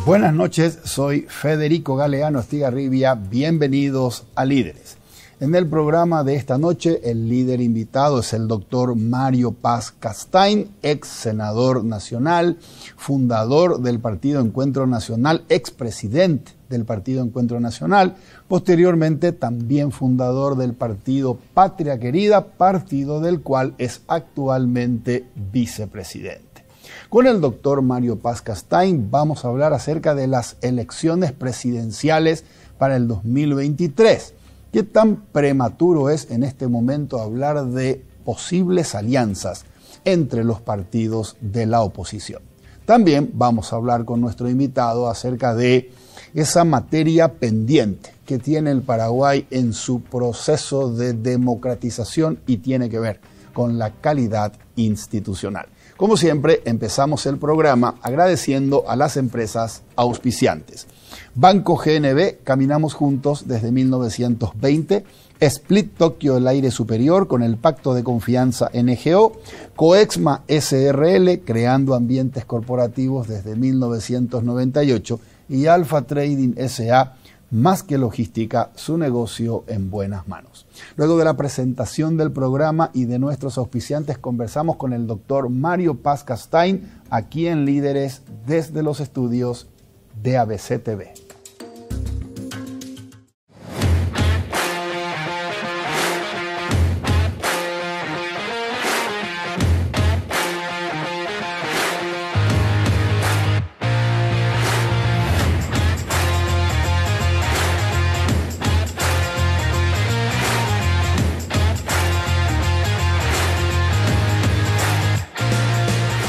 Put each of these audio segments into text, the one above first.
Buenas noches, soy Federico Galeano Estigarribia, bienvenidos a Líderes. En el programa de esta noche, el líder invitado es el doctor Mario Paz Castain, ex senador nacional, fundador del Partido Encuentro Nacional, expresidente del Partido Encuentro Nacional, posteriormente también fundador del partido Patria Querida, partido del cual es actualmente vicepresidente. Con el doctor Mario Paz Castain vamos a hablar acerca de las elecciones presidenciales para el 2023. ¿Qué tan prematuro es en este momento hablar de posibles alianzas entre los partidos de la oposición? También vamos a hablar con nuestro invitado acerca de esa materia pendiente que tiene el Paraguay en su proceso de democratización y tiene que ver con la calidad institucional. Como siempre, empezamos el programa agradeciendo a las empresas auspiciantes. Banco GNB, caminamos juntos desde 1920. Split Tokyo, el aire superior, con el Pacto de Confianza NGO. Coexma SRL, creando ambientes corporativos desde 1998. Y Alpha Trading SA, más que logística, su negocio en buenas manos. Luego de la presentación del programa y de nuestros auspiciantes, conversamos con el doctor Mario Paz Castain, aquí en Líderes, desde los estudios de ABC TV.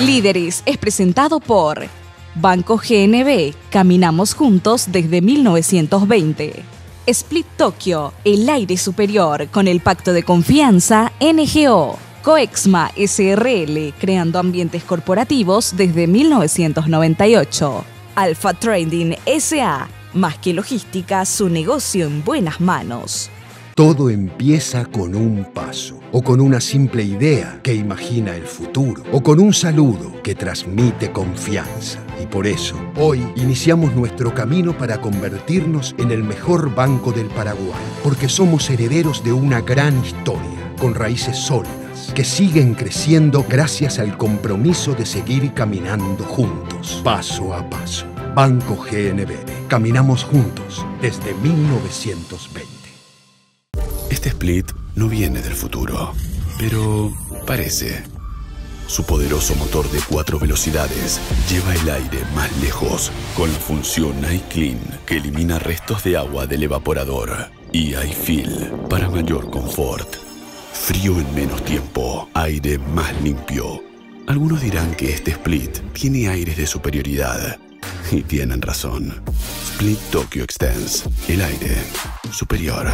Líderes es presentado por Banco GNB, caminamos juntos desde 1920. Split Tokyo, el aire superior, con el Pacto de Confianza NGO. Coexma SRL, creando ambientes corporativos desde 1998. Alpha Trading SA, más que logística, su negocio en buenas manos. Todo empieza con un paso, o con una simple idea que imagina el futuro, o con un saludo que transmite confianza. Y por eso, hoy iniciamos nuestro camino para convertirnos en el mejor banco del Paraguay, porque somos herederos de una gran historia, con raíces sólidas, que siguen creciendo gracias al compromiso de seguir caminando juntos, paso a paso. Banco GNB, caminamos juntos desde 1920. Este Split no viene del futuro, pero parece. Su poderoso motor de 4 velocidades lleva el aire más lejos con la función iClean, que elimina restos de agua del evaporador, y iFeel para mayor confort. Frío en menos tiempo, aire más limpio. Algunos dirán que este Split tiene aires de superioridad, y tienen razón. Split Tokyo Extends, el aire superior.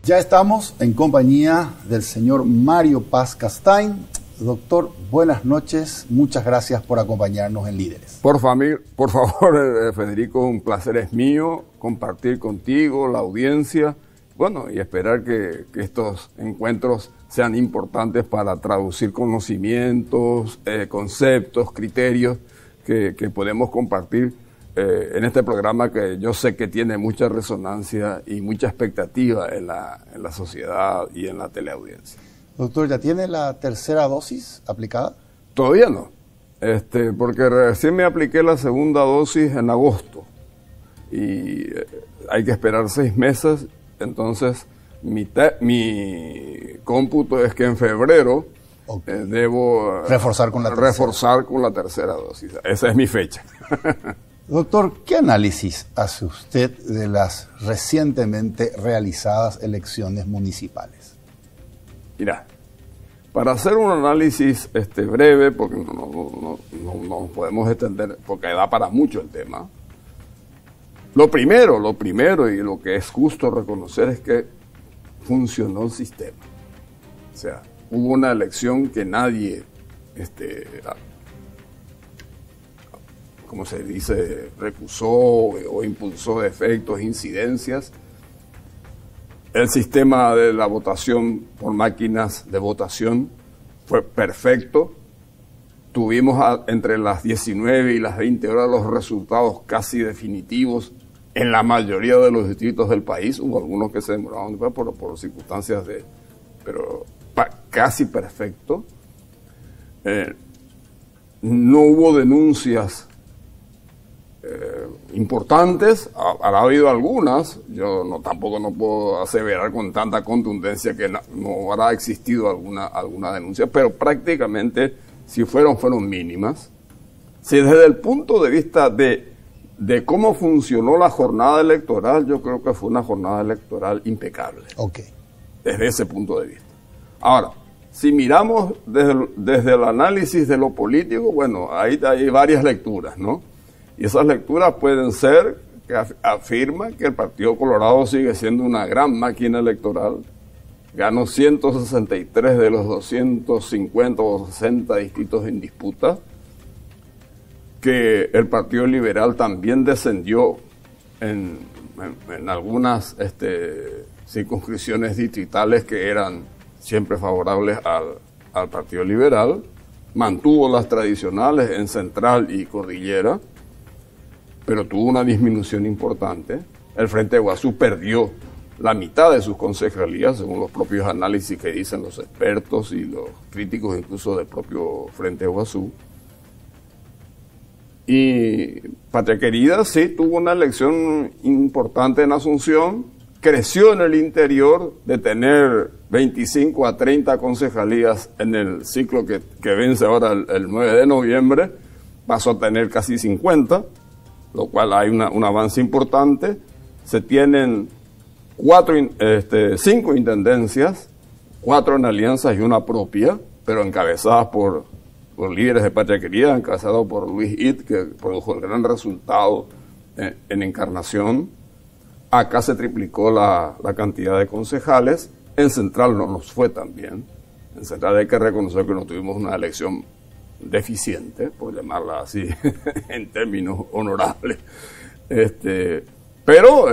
Ya estamos en compañía del señor Mario Paz Castain. Doctor, buenas noches. Muchas gracias por acompañarnos en Líderes. Por favor, Federico, un placer es mío compartir contigo, la audiencia, bueno, y esperar que estos encuentros sean importantes para traducir conocimientos, conceptos, criterios que podemos compartir en este programa, que yo sé que tiene mucha resonancia y mucha expectativa en la sociedad y en la teleaudiencia. Doctor, ¿ya tiene la tercera dosis aplicada? Todavía no, porque recién me apliqué la segunda dosis en agosto y hay que esperar 6 meses, entonces mi cómputo es que en febrero debo reforzar con la tercera dosis. Esa es mi fecha. Doctor, ¿qué análisis hace usted de las recientemente realizadas elecciones municipales? Mira, para hacer un análisis breve, porque no podemos extender, porque da para mucho el tema, lo primero y lo que es justo reconocer es que funcionó el sistema. O sea, hubo una elección que nadie, como se dice, recusó o impulsó defectos, incidencias. El sistema de la votación por máquinas de votación fue perfecto. Tuvimos entre las 19 y las 20 horas los resultados casi definitivos en la mayoría de los distritos del país. Hubo algunos que se demoraron por circunstancias pero casi perfecto. No hubo denuncias importantes, habrá habido algunas, yo tampoco no puedo aseverar con tanta contundencia que no habrá existido alguna denuncia, pero prácticamente si fueron mínimas. Si desde el punto de vista de cómo funcionó la jornada electoral, yo creo que fue una jornada electoral impecable. Ok. Desde ese punto de vista. Ahora, si miramos desde el análisis de lo político, bueno, ahí hay varias lecturas, ¿no? Y esas lecturas pueden ser que afirman que el Partido Colorado sigue siendo una gran máquina electoral. Ganó 163 de los 250 o 60 distritos en disputa. Que el Partido Liberal también descendió en algunas circunscripciones distritales que eran siempre favorables al Partido Liberal. Mantuvo las tradicionales en Central y Cordillera, pero tuvo una disminución importante. El Frente de Guazú perdió la mitad de sus concejalías, según los propios análisis que dicen los expertos y los críticos incluso del propio Frente de Guazú. Y Patria Querida sí tuvo una elección importante en Asunción, creció en el interior de tener 25 a 30 concejalías en el ciclo que vence ahora el 9 de noviembre, pasó a tener casi 50, lo cual hay un avance importante. Se tienen 5 intendencias, 4 en alianzas y una propia, pero encabezadas por líderes de Patria Querida, encabezado por Luis It, que produjo el gran resultado en Encarnación. Acá se triplicó la cantidad de concejales. En Central no nos fue tan bien. En Central hay que reconocer que no tuvimos una elección deficiente, por llamarla así, en términos honorables. Pero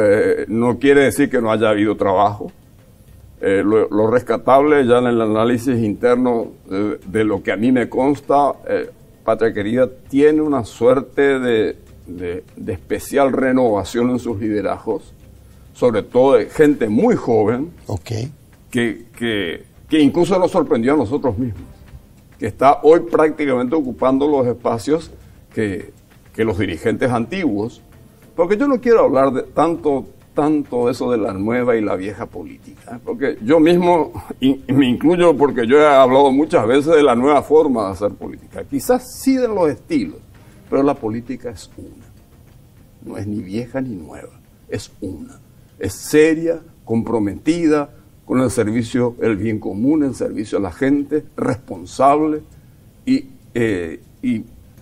no quiere decir que no haya habido trabajo. Lo rescatable ya en el análisis interno de lo que a mí me consta, Patria Querida tiene una suerte de especial renovación en sus liderazgos, sobre todo de gente muy joven, okay, que incluso nos sorprendió a nosotros mismos, que está hoy prácticamente ocupando los espacios que los dirigentes antiguos, porque yo no quiero hablar de tanto eso de la nueva y la vieja política, porque yo mismo me incluyo, porque yo he hablado muchas veces de la nueva forma de hacer política, quizás sí de los estilos, pero la política es una, no es ni vieja ni nueva, es una, es seria, comprometida con el servicio, el bien común, el servicio a la gente, responsable y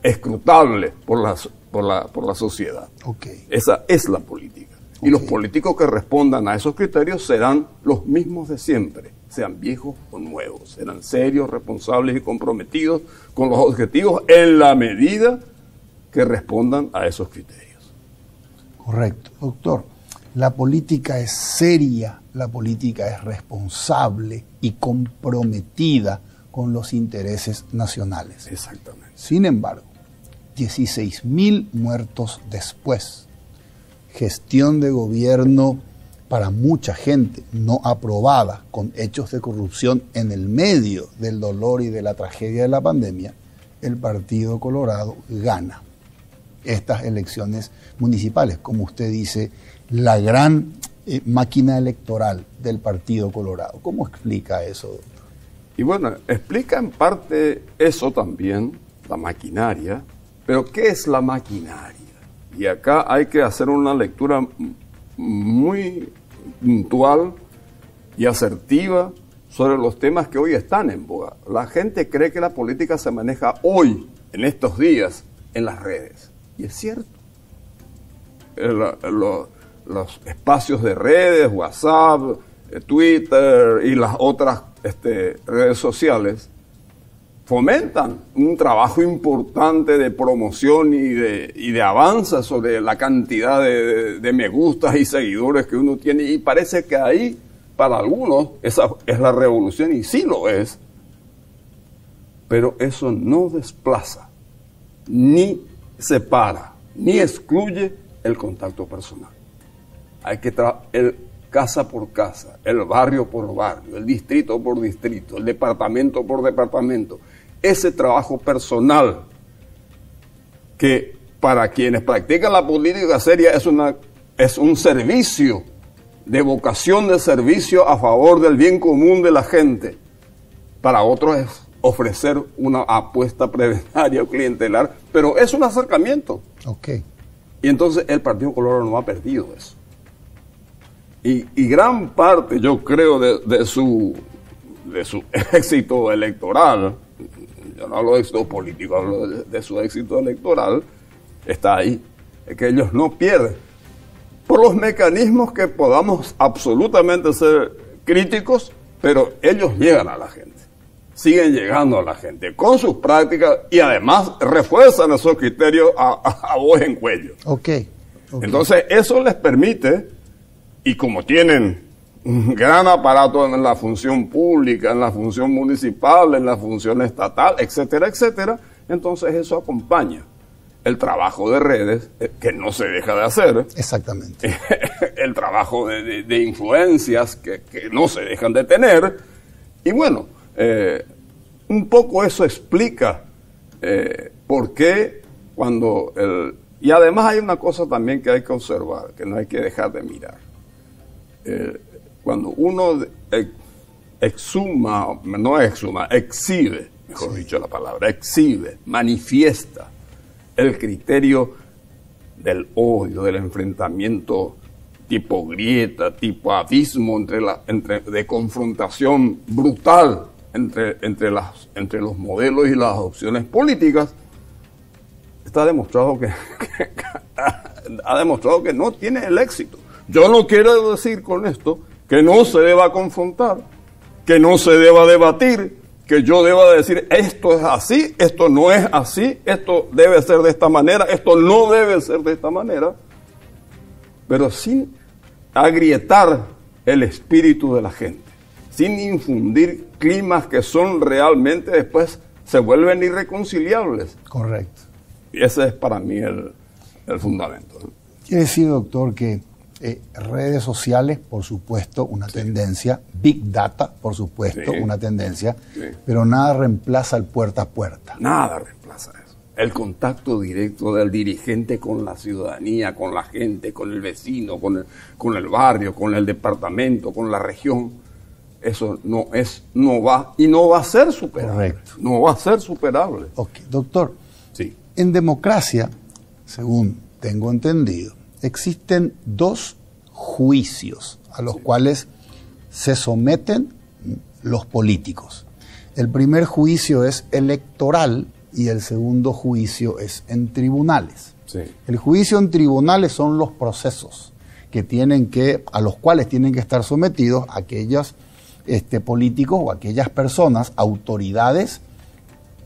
escrutable por la sociedad. Okay. Esa es la política. Y los políticos que respondan a esos criterios serán los mismos de siempre, sean viejos o nuevos, serán serios, responsables y comprometidos con los objetivos en la medida que respondan a esos criterios. Correcto. Doctor, la política es seria, la política es responsable y comprometida con los intereses nacionales. Exactamente. Sin embargo, 16.000 muertos después, gestión de gobierno para mucha gente no aprobada, con hechos de corrupción en el medio del dolor y de la tragedia de la pandemia, el Partido Colorado gana estas elecciones municipales, como usted dice, la gran máquina electoral del Partido Colorado. ¿Cómo explica eso, doctor? Y bueno, explica en parte eso también, la maquinaria, pero ¿qué es la maquinaria? Y acá hay que hacer una lectura muy puntual y asertiva sobre los temas que hoy están en boga. La gente cree que la política se maneja hoy, en estos días, en las redes. Y es cierto. Los espacios de redes, WhatsApp, Twitter y las otras redes sociales fomentan un trabajo importante de promoción y de avance sobre la cantidad de me gustas y seguidores que uno tiene, y parece que ahí para algunos esa es la revolución, y sí lo es, pero eso no desplaza, ni separa, ni excluye el contacto personal. Hay que el casa por casa, el barrio por barrio, el distrito por distrito, el departamento por departamento. Ese trabajo personal que para quienes practican la política seria es un servicio, de vocación de servicio a favor del bien común de la gente. Para otros es ofrecer una apuesta prebendaria o clientelar, pero es un acercamiento. Okay. Y entonces el Partido Colorado no ha perdido eso. Y gran parte, yo creo, de su éxito electoral, yo no hablo de éxito político, hablo de su éxito electoral, está ahí. Es que ellos no pierden. Por los mecanismos que podamos absolutamente ser críticos, pero ellos llegan a la gente. Siguen llegando a la gente con sus prácticas y además refuerzan esos criterios a voz en cuello. Okay. Entonces eso les permite, y como tienen un gran aparato en la función pública, en la función municipal, en la función estatal, etcétera, etcétera, entonces eso acompaña el trabajo de redes, que no se deja de hacer. Exactamente. El trabajo de influencias que no se dejan de tener. Y bueno, un poco eso explica por qué cuando y además hay una cosa también que hay que observar, que no hay que dejar de mirar. Cuando uno exhibe, mejor dicho la palabra, exhibe, manifiesta el criterio del odio, del enfrentamiento tipo grieta, tipo abismo, de confrontación brutal entre los modelos y las opciones políticas, está demostrado ha demostrado que no tiene el éxito. Yo no quiero decir con esto que no se deba confrontar, que no se deba debatir, que yo deba decir esto es así, esto no es así, esto debe ser de esta manera, esto no debe ser de esta manera, pero sin agrietar el espíritu de la gente, sin infundir climas que son realmente después se vuelven irreconciliables. Correcto. Y ese es para mí el fundamento. Quiere decir, doctor, que redes sociales, por supuesto, una tendencia, Big Data, por supuesto, una tendencia, pero nada reemplaza el puerta a puerta. Nada reemplaza eso. El contacto directo del dirigente con la ciudadanía, con la gente, con el vecino, con el barrio, con el departamento, con la región, eso no va a ser superable. Correcto. No va a ser superable. Ok, doctor. Sí. En democracia, según tengo entendido, existen dos juicios a los cuales se someten los políticos. El primer juicio es electoral y el segundo juicio es en tribunales. Sí. El juicio en tribunales son los procesos a los cuales tienen que estar sometidos aquellos políticos o aquellas personas, autoridades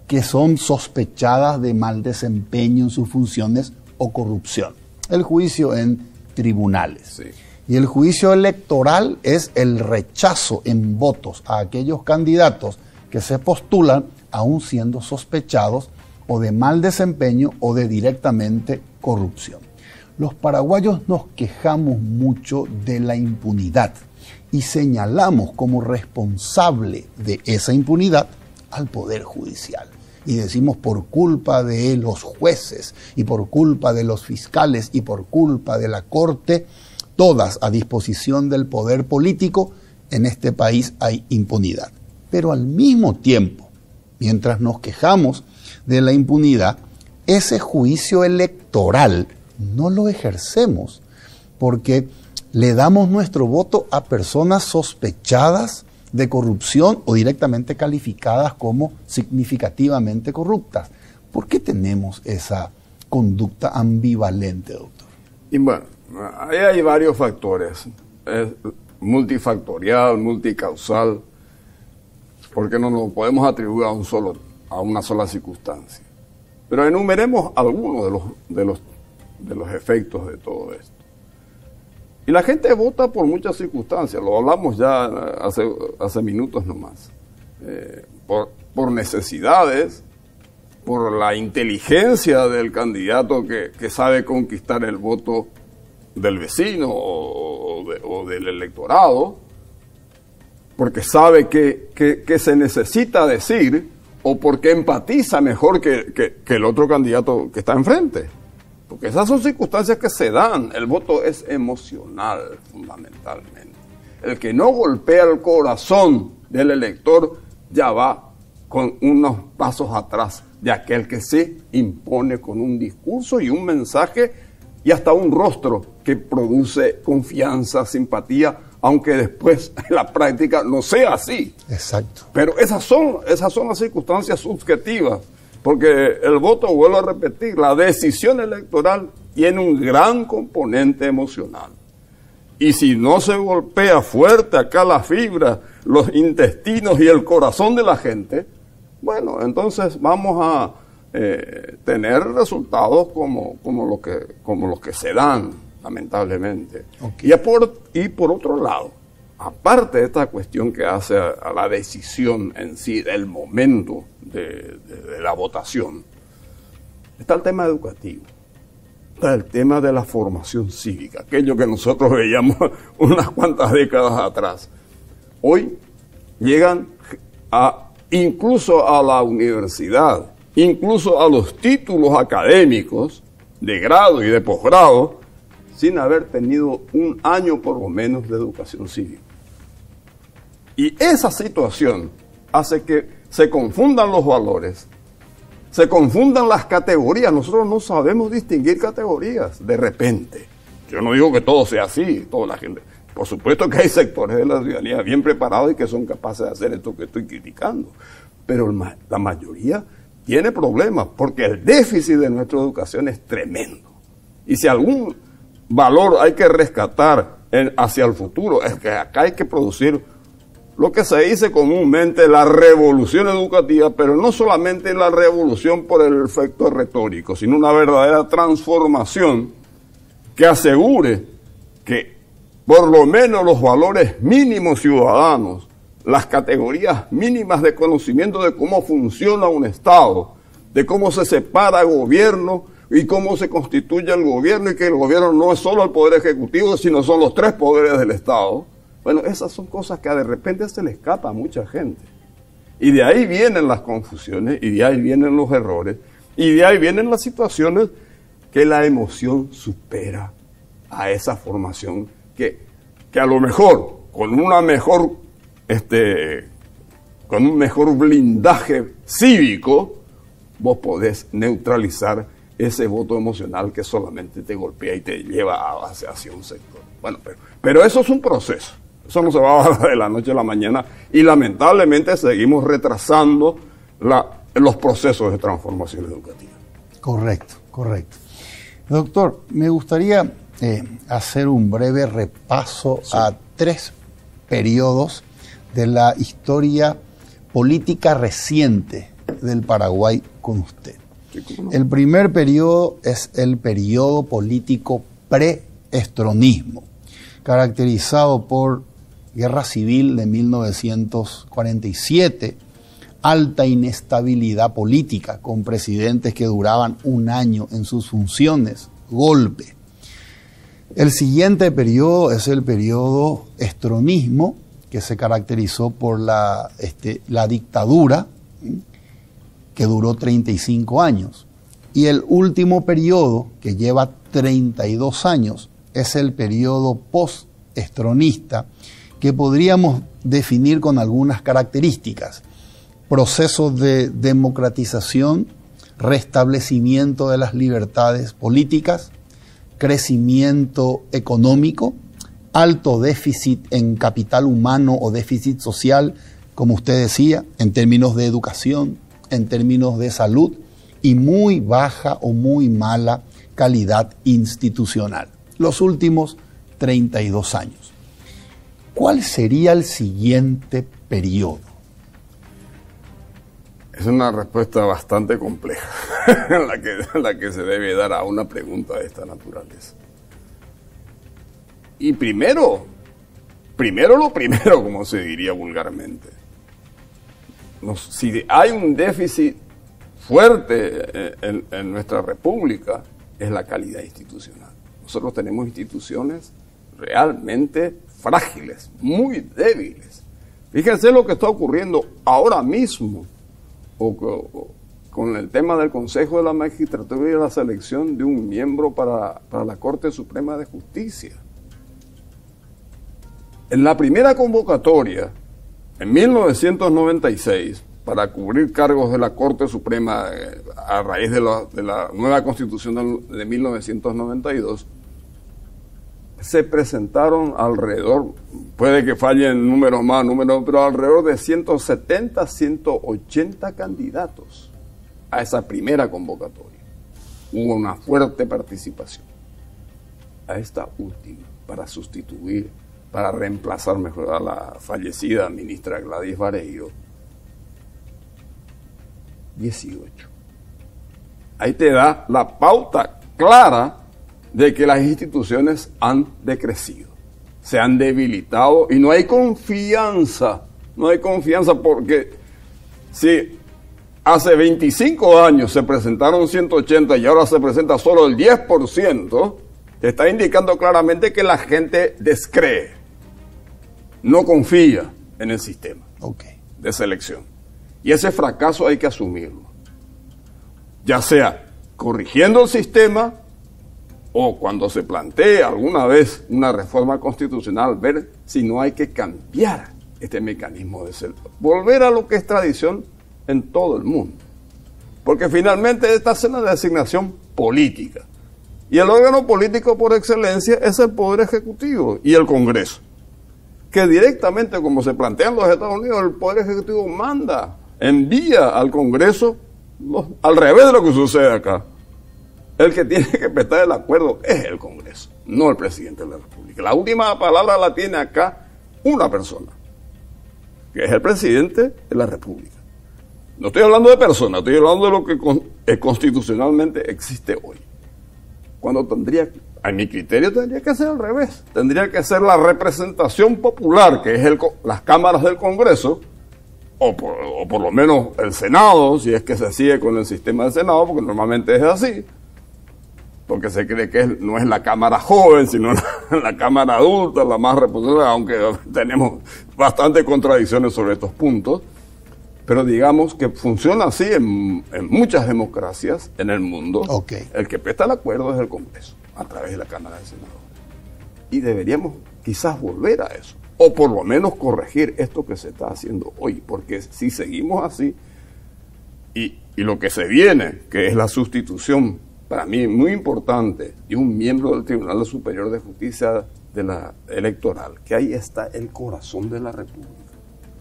que son sospechadas de mal desempeño en sus funciones o corrupción. El juicio en tribunales. Sí. Y el juicio electoral es el rechazo en votos a aquellos candidatos que se postulan aún siendo sospechados o de mal desempeño o de directamente corrupción. Los paraguayos nos quejamos mucho de la impunidad y señalamos como responsable de esa impunidad al Poder Judicial. Y decimos por culpa de los jueces y por culpa de los fiscales y por culpa de la Corte, todas a disposición del poder político, en este país hay impunidad. Pero al mismo tiempo, mientras nos quejamos de la impunidad, ese juicio electoral no lo ejercemos porque le damos nuestro voto a personas sospechadas de corrupción o directamente calificadas como significativamente corruptas. ¿Por qué tenemos esa conducta ambivalente, doctor? Y bueno, ahí hay varios factores. Es multifactorial, multicausal, porque no nos podemos atribuir a una sola circunstancia. Pero enumeremos algunos de los efectos de todo esto. Y la gente vota por muchas circunstancias, lo hablamos ya hace minutos nomás. Por necesidades, por la inteligencia del candidato que sabe conquistar el voto del vecino o del electorado, porque sabe que se necesita decir, o porque empatiza mejor que el otro candidato que está enfrente. Porque esas son circunstancias que se dan. El voto es emocional, fundamentalmente. El que no golpea el corazón del elector ya va con unos pasos atrás de aquel que se impone con un discurso y un mensaje y hasta un rostro que produce confianza, simpatía, aunque después en la práctica no sea así. Exacto. Pero esas son las circunstancias subjetivas. Porque el voto, vuelvo a repetir, la decisión electoral tiene un gran componente emocional. Y si no se golpea fuerte acá la fibra, los intestinos y el corazón de la gente, bueno, entonces vamos a tener resultados como los que se dan, lamentablemente. Okay. Y por otro lado, aparte de esta cuestión que hace a la decisión en sí, del momento de la votación, está el tema educativo, está el tema de la formación cívica, aquello que nosotros veíamos unas cuantas décadas atrás. Hoy llegan incluso a la universidad, incluso a los títulos académicos de grado y de posgrado, sin haber tenido un año por lo menos de educación cívica. Y esa situación hace que se confundan los valores, se confundan las categorías. Nosotros no sabemos distinguir categorías de repente. Yo no digo que todo sea así, toda la gente. Por supuesto que hay sectores de la ciudadanía bien preparados y que son capaces de hacer esto que estoy criticando. Pero la mayoría tiene problemas porque el déficit de nuestra educación es tremendo. Y si algún valor hay que rescatar hacia el futuro, es que acá hay que producir lo que se dice comúnmente la revolución educativa, pero no solamente la revolución por el efecto retórico, sino una verdadera transformación que asegure que por lo menos los valores mínimos ciudadanos, las categorías mínimas de conocimiento de cómo funciona un Estado, de cómo se separa gobierno y cómo se constituye el gobierno, y que el gobierno no es solo el poder ejecutivo, sino son los tres poderes del Estado. Bueno, esas son cosas que de repente se le escapa a mucha gente. Y de ahí vienen las confusiones, y de ahí vienen los errores, y de ahí vienen las situaciones que la emoción supera a esa formación que a lo mejor con una mejor con un mejor blindaje cívico vos podés neutralizar ese voto emocional que solamente te golpea y te lleva hacia un sector. Bueno, pero eso es un proceso. Eso no se va a dar de la noche a la mañana y lamentablemente seguimos retrasando los procesos de transformación educativa. Correcto, correcto. Doctor, me gustaría hacer un breve repaso a 3 periodos de la historia política reciente del Paraguay con usted. Sí, ¿cómo no? El primer periodo es el periodo político pre-estronismo, caracterizado por guerra civil de 1947, alta inestabilidad política con presidentes que duraban un año en sus funciones, golpe. El siguiente periodo es el periodo estronismo, que se caracterizó por la dictadura, que duró 35 años. Y el último periodo, que lleva 32 años, es el periodo post-estronista, que podríamos definir con algunas características: procesos de democratización, restablecimiento de las libertades políticas, crecimiento económico, alto déficit en capital humano o déficit social, como usted decía, en términos de educación, en términos de salud, y muy baja o muy mala calidad institucional. Los últimos 32 años. ¿Cuál sería el siguiente periodo? Es una respuesta bastante compleja la que se debe dar a una pregunta de esta naturaleza. Y primero lo primero, como se diría vulgarmente. Si hay un déficit fuerte en nuestra república, es la calidad institucional. Nosotros tenemos instituciones realmente frágiles, muy débiles. Fíjense lo que está ocurriendo ahora mismo con el tema del Consejo de la Magistratura y la selección de un miembro para la Corte Suprema de Justicia. En la primera convocatoria, en 1996, para cubrir cargos de la Corte Suprema a raíz de la nueva Constitución de 1992, se presentaron alrededor, puede que fallen números más, pero alrededor de 170, 180 candidatos a esa primera convocatoria. Hubo una fuerte participación. A esta última, para sustituir, para reemplazar mejor a la fallecida ministra Gladys Vareiro, 18. Ahí te da la pauta clara de que las instituciones han decrecido, se han debilitado y no hay confianza porque si hace 25 años se presentaron 180 y ahora se presenta solo el 10%, te está indicando claramente que la gente descree, no confía en el sistema de selección. Y ese fracaso hay que asumirlo, ya sea corrigiendo el sistema o cuando se plantee alguna vez una reforma constitucional, ver si no hay que cambiar este mecanismo de selección, volver a lo que es tradición en todo el mundo. Porque finalmente esta es una designación política. Y el órgano político por excelencia es el Poder Ejecutivo y el Congreso. Que directamente, como se plantea en los Estados Unidos, el Poder Ejecutivo envía al Congreso, al revés de lo que sucede acá. El que tiene que prestar el acuerdo es el Congreso, no el presidente de la República. La última palabra la tiene acá una persona, que es el presidente de la República. No estoy hablando de personas, estoy hablando de lo que constitucionalmente existe hoy. Cuando a mi criterio, tendría que ser al revés. Tendría que ser la representación popular, que es las cámaras del Congreso, o por lo menos el Senado, si es que se sigue con el sistema del Senado, porque normalmente es así. Porque se cree que no es la Cámara joven, sino la Cámara adulta, la más responsable, aunque tenemos bastantes contradicciones sobre estos puntos. Pero digamos que funciona así en muchas democracias en el mundo. El que presta el acuerdo es el Congreso, a través de la Cámara de Senadores. Y deberíamos quizás volver a eso, o por lo menos corregir esto que se está haciendo hoy, porque si seguimos así, y lo que se viene, que es la sustitución, para mí muy importante, de un miembro del Tribunal Superior de Justicia Electoral, que ahí está el corazón de la República.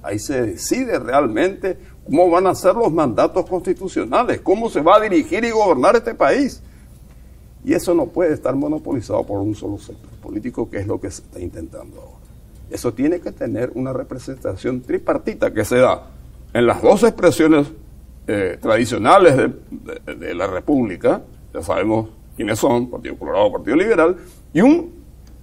Ahí se decide realmente cómo van a ser los mandatos constitucionales, cómo se va a dirigir y gobernar este país. Y eso no puede estar monopolizado por un solo sector político, que es lo que se está intentando ahora. Eso tiene que tener una representación tripartita que se da en las dos expresiones tradicionales de la República. Ya sabemos quiénes son, Partido Colorado, Partido Liberal, y un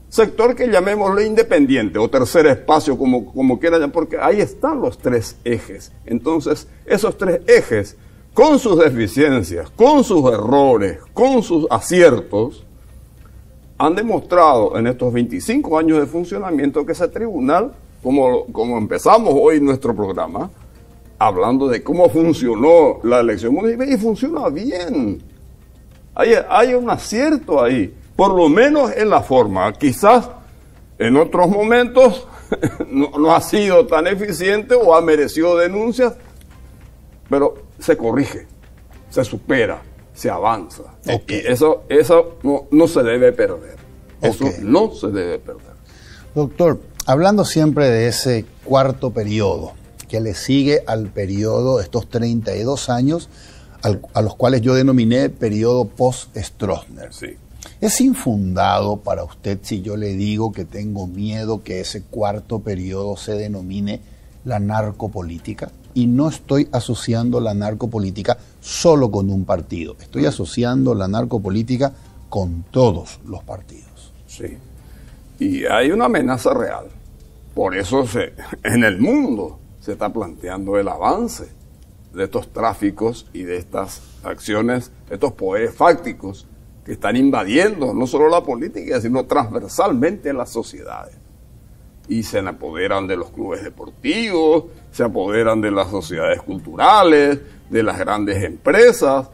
sector que llamémosle independiente o tercer espacio, como quieran, porque ahí están los tres ejes. Entonces, esos tres ejes, con sus deficiencias, con sus errores, con sus aciertos, han demostrado en estos 25 años de funcionamiento que ese tribunal, como empezamos hoy nuestro programa, hablando de cómo funcionó la elección municipal, y funciona bien. Hay un acierto ahí, por lo menos en la forma. Quizás en otros momentos no ha sido tan eficiente o ha merecido denuncias, pero se corrige, se supera, se avanza. Y eso no se debe perder. Eso no se debe perder. Doctor, hablando siempre de ese cuarto periodo que le sigue al periodo de estos 32 años, a los cuales yo denominé periodo post-Stroessner. Sí. ¿Es infundado para usted si yo le digo que tengo miedo que ese cuarto periodo se denomine la narcopolítica? Y no estoy asociando la narcopolítica solo con un partido, estoy asociando la narcopolítica con todos los partidos. Sí. y hay una amenaza real. Por eso en el mundo se está planteando el avance de estos tráficos y de estas acciones, estos poderes fácticos que están invadiendo no solo la política, sino transversalmente las sociedades. Y se apoderan de los clubes deportivos, se apoderan de las sociedades culturales, de las grandes empresas,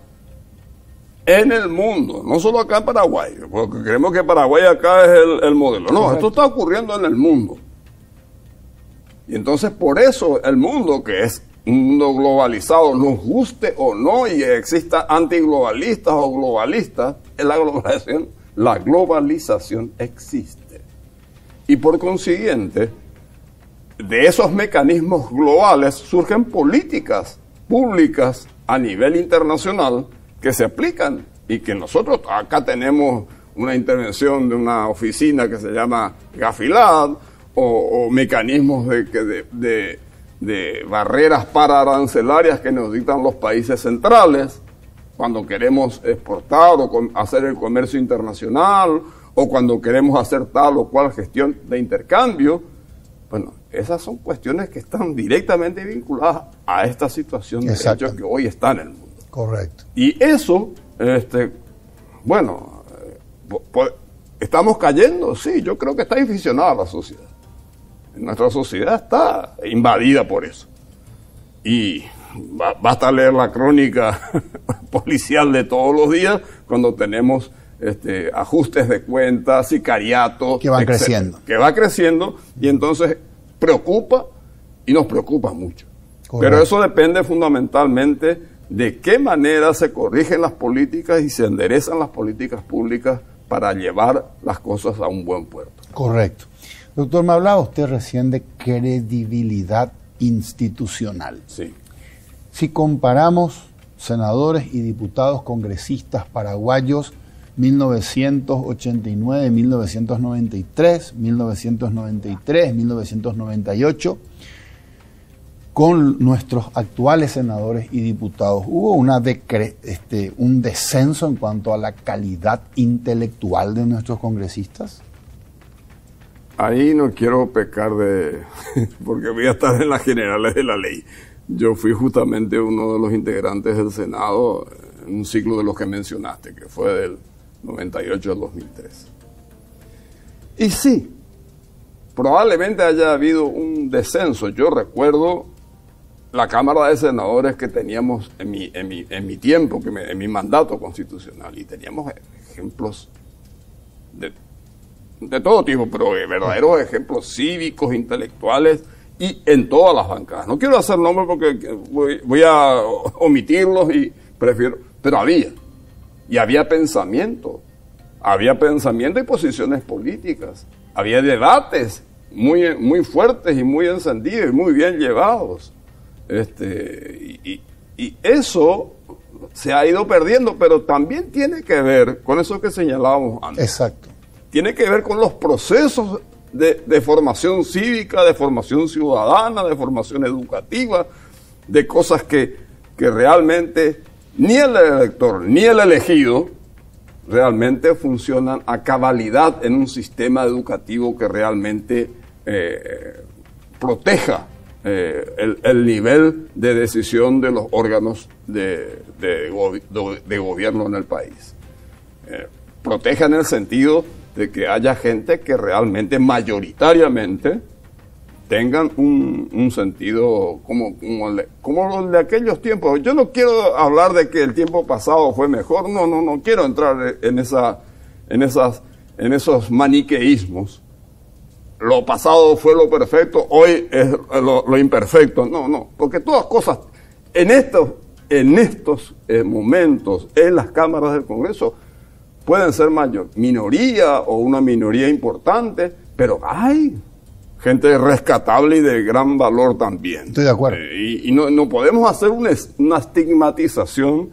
en el mundo, no solo acá en Paraguay, porque creemos que Paraguay acá es el modelo. No, esto está ocurriendo en el mundo. Y entonces por eso el mundo, que es un mundo globalizado, nos guste o no, y exista antiglobalistas o globalistas, la globalización existe. Y por consiguiente, de esos mecanismos globales surgen políticas públicas a nivel internacional que se aplican, y que nosotros acá tenemos una intervención de una oficina que se llama Gafilad, o mecanismos de barreras pararancelarias que nos dictan los países centrales cuando queremos exportar o hacer el comercio internacional, o cuando queremos hacer tal o cual gestión de intercambio. Bueno, esas son cuestiones que están directamente vinculadas a esta situación de hechos que hoy está en el mundo. Correcto. Y eso, ¿estamos cayendo? Sí, yo creo que está inficionada la sociedad. Nuestra sociedad está invadida por eso. Y basta leer la crónica policial de todos los días cuando tenemos ajustes de cuentas, sicariatos, que van creciendo. Que va creciendo, y entonces preocupa, y nos preocupa mucho. Correcto. Pero eso depende fundamentalmente de qué manera se corrigen las políticas y se enderezan las políticas públicas para llevar las cosas a un buen puerto. Correcto. Doctor, me hablaba usted recién de credibilidad institucional. Sí. Si comparamos senadores y diputados congresistas paraguayos 1989, 1993, 1993, 1998, con nuestros actuales senadores y diputados, ¿hubo un descenso en cuanto a la calidad intelectual de nuestros congresistas? Ahí no quiero pecar porque voy a estar en las generales de la ley. Yo fui justamente uno de los integrantes del Senado en un ciclo de los que mencionaste, que fue del 98 al 2003. Y sí, probablemente haya habido un descenso. Yo recuerdo la Cámara de Senadores que teníamos en mi tiempo, en mi mandato constitucional, y teníamos ejemplos de todo tipo, pero verdaderos ejemplos cívicos, intelectuales, y en todas las bancadas. No quiero hacer nombres porque voy a omitirlos, y prefiero, pero había pensamiento y posiciones políticas, había debates muy fuertes y muy encendidos y muy bien llevados. Y eso se ha ido perdiendo, pero también tiene que ver con eso que señalábamos antes. Exacto. Tiene que ver con los procesos de formación cívica, de formación ciudadana, de formación educativa, de cosas que realmente ni el elector ni el elegido realmente funcionan a cabalidad en un sistema educativo que realmente proteja el nivel de decisión de los órganos de gobierno en el país. Proteja en el sentido de que haya gente que realmente, mayoritariamente, tengan un sentido como el de aquellos tiempos. Yo no quiero hablar de que el tiempo pasado fue mejor, no quiero entrar en esos maniqueísmos. Lo pasado fue lo perfecto, hoy es lo imperfecto. No, porque todas cosas en estos momentos en las cámaras del Congreso pueden ser minoría o una minoría importante, pero hay gente rescatable y de gran valor también. Estoy de acuerdo. Y no podemos hacer una estigmatización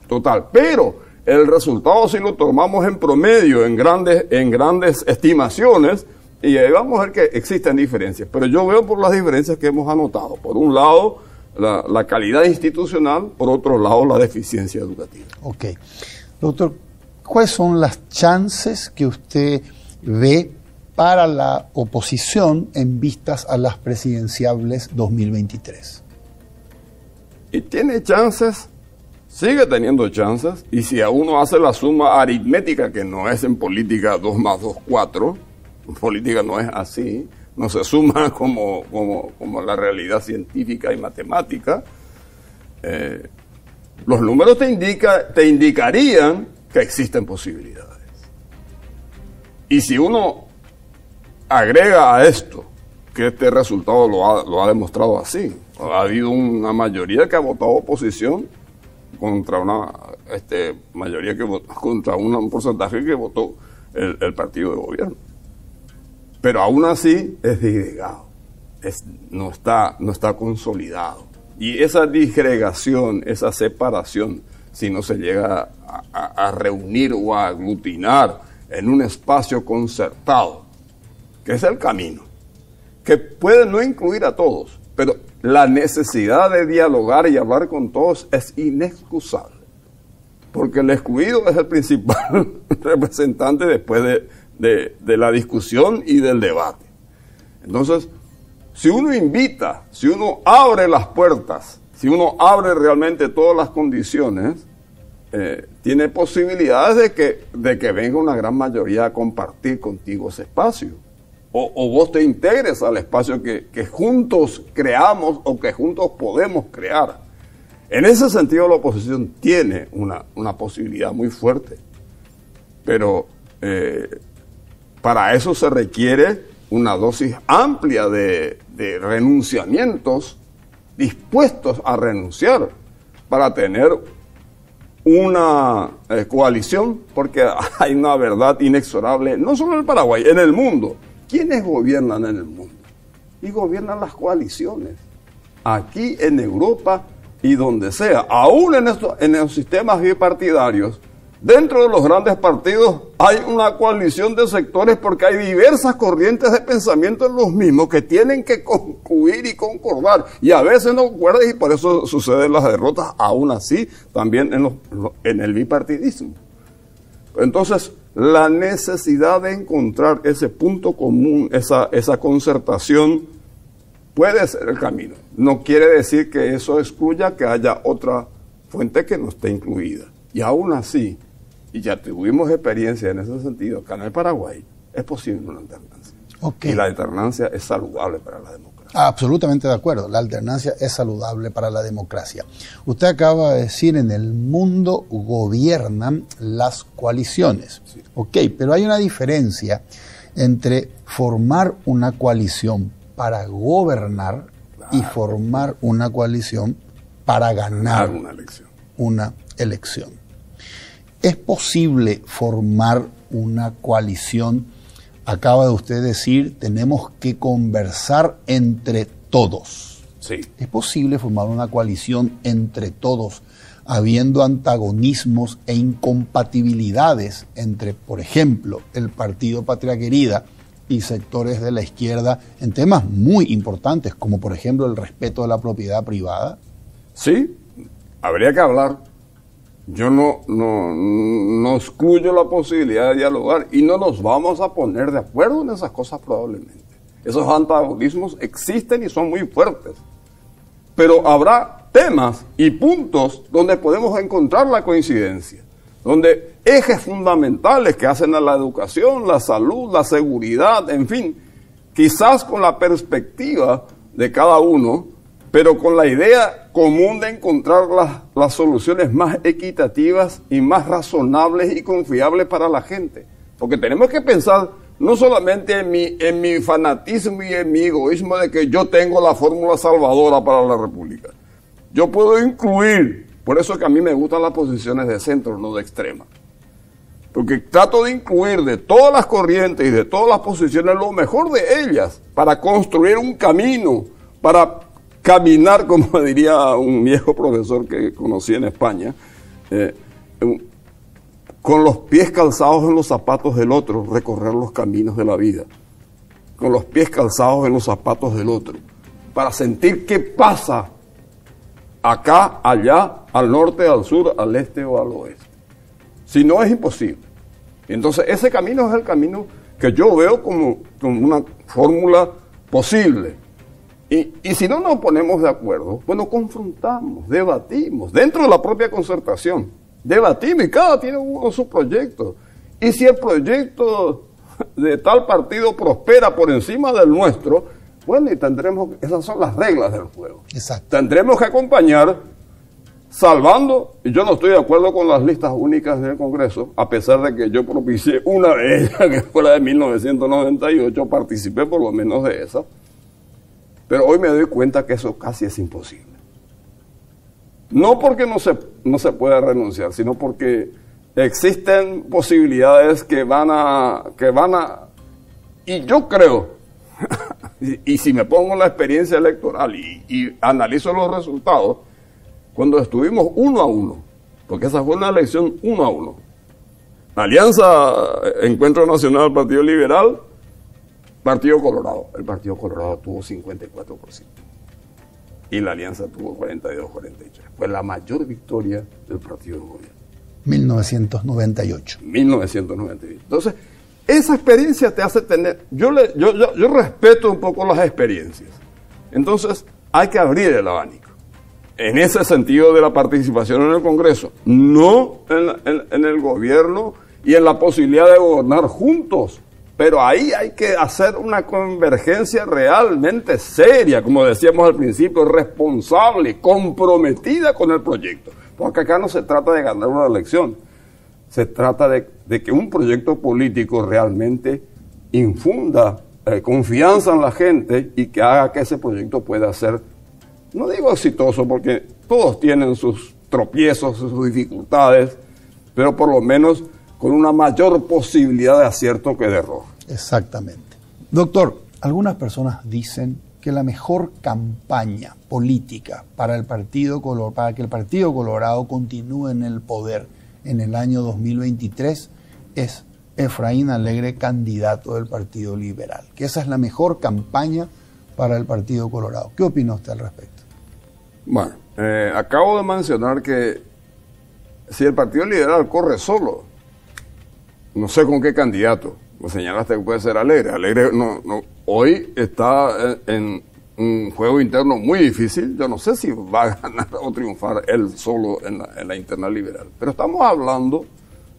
total, pero el resultado, si lo tomamos en promedio, en grandes estimaciones, y ahí vamos a ver que existen diferencias. Pero yo veo por las diferencias que hemos anotado. Por un lado, la calidad institucional, por otro lado, la deficiencia educativa. Ok. Doctor, ¿cuáles son las chances que usted ve para la oposición en vistas a las presidenciables 2023? Y tiene chances, sigue teniendo chances, y si a uno hace la suma aritmética, que no es en política 2 más 2, 4, en política no es así, no se suma como la realidad científica y matemática, los números te indicarían que existen posibilidades. Y si uno agrega a esto, que este resultado lo ha demostrado así, ha habido una mayoría que ha votado oposición contra una mayoría que votó, contra un porcentaje que votó el partido de gobierno. Pero aún así es disgregado, no está consolidado. Y esa disgregación, esa separación, si no se llega a reunir o a aglutinar en un espacio concertado, que es el camino, que puede no incluir a todos, pero la necesidad de dialogar y hablar con todos es inexcusable, porque el excluido es el principal representante después de la discusión y del debate. Entonces, si uno invita, si uno abre las puertas, si uno abre realmente todas las condiciones, tiene posibilidades de que venga una gran mayoría a compartir contigo ese espacio. O vos te integres al espacio que juntos creamos o que juntos podemos crear. En ese sentido, la oposición tiene una posibilidad muy fuerte. Pero para eso se requiere una dosis amplia de renunciamientos dispuestos a renunciar para tener una coalición, porque hay una verdad inexorable, no solo en el Paraguay, en el mundo. ¿Quiénes gobiernan en el mundo? Y gobiernan las coaliciones, aquí en Europa y donde sea, aún en los sistemas bipartidarios. Dentro de los grandes partidos hay una coalición de sectores porque hay diversas corrientes de pensamiento en los mismos que tienen que concluir y concordar, y a veces no concuerdan, y por eso suceden las derrotas, aún así también en el bipartidismo. Entonces, la necesidad de encontrar ese punto común, esa concertación, puede ser el camino. No quiere decir que eso excluya que haya otra fuente que no esté incluida. Y aún así, y ya tuvimos experiencia en ese sentido acá en el Paraguay, es posible una alternancia. Okay. Y la alternancia es saludable para la democracia. Absolutamente de acuerdo, la alternancia es saludable para la democracia. Usted acaba de decir, en el mundo gobiernan las coaliciones. Sí. Ok, pero hay una diferencia entre formar una coalición para gobernar, claro, y formar una coalición para ganar una elección. ¿Es posible formar una coalición? Acaba de usted decir, tenemos que conversar entre todos. Sí. ¿Es posible formar una coalición entre todos, habiendo antagonismos e incompatibilidades entre, por ejemplo, el Partido Patria Querida y sectores de la izquierda en temas muy importantes, como por ejemplo el respeto de la propiedad privada? Sí, habría que hablar. Yo no excluyo la posibilidad de dialogar, y no nos vamos a poner de acuerdo en esas cosas probablemente. Esos antagonismos existen y son muy fuertes. Pero habrá temas y puntos donde podemos encontrar la coincidencia, donde ejes fundamentales que hacen a la educación, la salud, la seguridad, en fin, quizás con la perspectiva de cada uno, pero con la idea común de encontrar las soluciones más equitativas y más razonables y confiables para la gente. Porque tenemos que pensar no solamente en mi fanatismo y en mi egoísmo de que yo tengo la fórmula salvadora para la República. Yo puedo incluir, por eso es que a mí me gustan las posiciones de centro, no de extrema. Porque trato de incluir de todas las corrientes y de todas las posiciones lo mejor de ellas para construir un camino, para caminar, como diría un viejo profesor que conocí en España, con los pies calzados en los zapatos del otro, recorrer los caminos de la vida. Con los pies calzados en los zapatos del otro, para sentir qué pasa acá, allá, al norte, al sur, al este o al oeste. Si no, es imposible. Entonces, ese camino es el camino que yo veo como una fórmula posible. Y si no nos ponemos de acuerdo, bueno, confrontamos, debatimos, dentro de la propia concertación, debatimos y cada tiene uno su proyecto. Y si el proyecto de tal partido prospera por encima del nuestro, bueno, y tendremos, esas son las reglas del juego. Exacto. Tendremos que acompañar, salvando, y yo no estoy de acuerdo con las listas únicas del Congreso, a pesar de que yo propicié una de ellas, que fue la de 1998, participé por lo menos de esa, pero hoy me doy cuenta que eso casi es imposible. No porque no se pueda renunciar, sino porque existen posibilidades que van a, y yo creo, y si me pongo en la experiencia electoral y analizo los resultados, cuando estuvimos 1-1, porque esa fue una elección 1-1, Alianza Encuentro Nacional, Partido Liberal, Partido Colorado. El Partido Colorado tuvo 54% y la Alianza tuvo 42-43. Fue la mayor victoria del partido de gobierno. 1998. 1998. Entonces, esa experiencia te hace tener... Yo respeto un poco las experiencias. Entonces, hay que abrir el abanico. En ese sentido de la participación en el Congreso. No en el gobierno y en la posibilidad de gobernar juntos. Pero ahí hay que hacer una convergencia realmente seria, como decíamos al principio, responsable, comprometida con el proyecto. Porque acá no se trata de ganar una elección, se trata de que un proyecto político realmente infunda confianza en la gente y que haga que ese proyecto pueda ser, no digo exitoso, porque todos tienen sus tropiezos, sus dificultades, pero por lo menos con una mayor posibilidad de acierto que de error. Exactamente. Doctor, algunas personas dicen que la mejor campaña política para que el Partido Colorado continúe en el poder en el año 2023 es Efraín Alegre, candidato del Partido Liberal. Que esa es la mejor campaña para el Partido Colorado. ¿Qué opina usted al respecto? Bueno, acabo de mencionar que si el Partido Liberal corre solo, no sé con qué candidato. Me señalaste que puede ser Alegre. Alegre hoy está en un juego interno muy difícil. Yo no sé si va a ganar o triunfar él solo en la interna liberal. Pero estamos hablando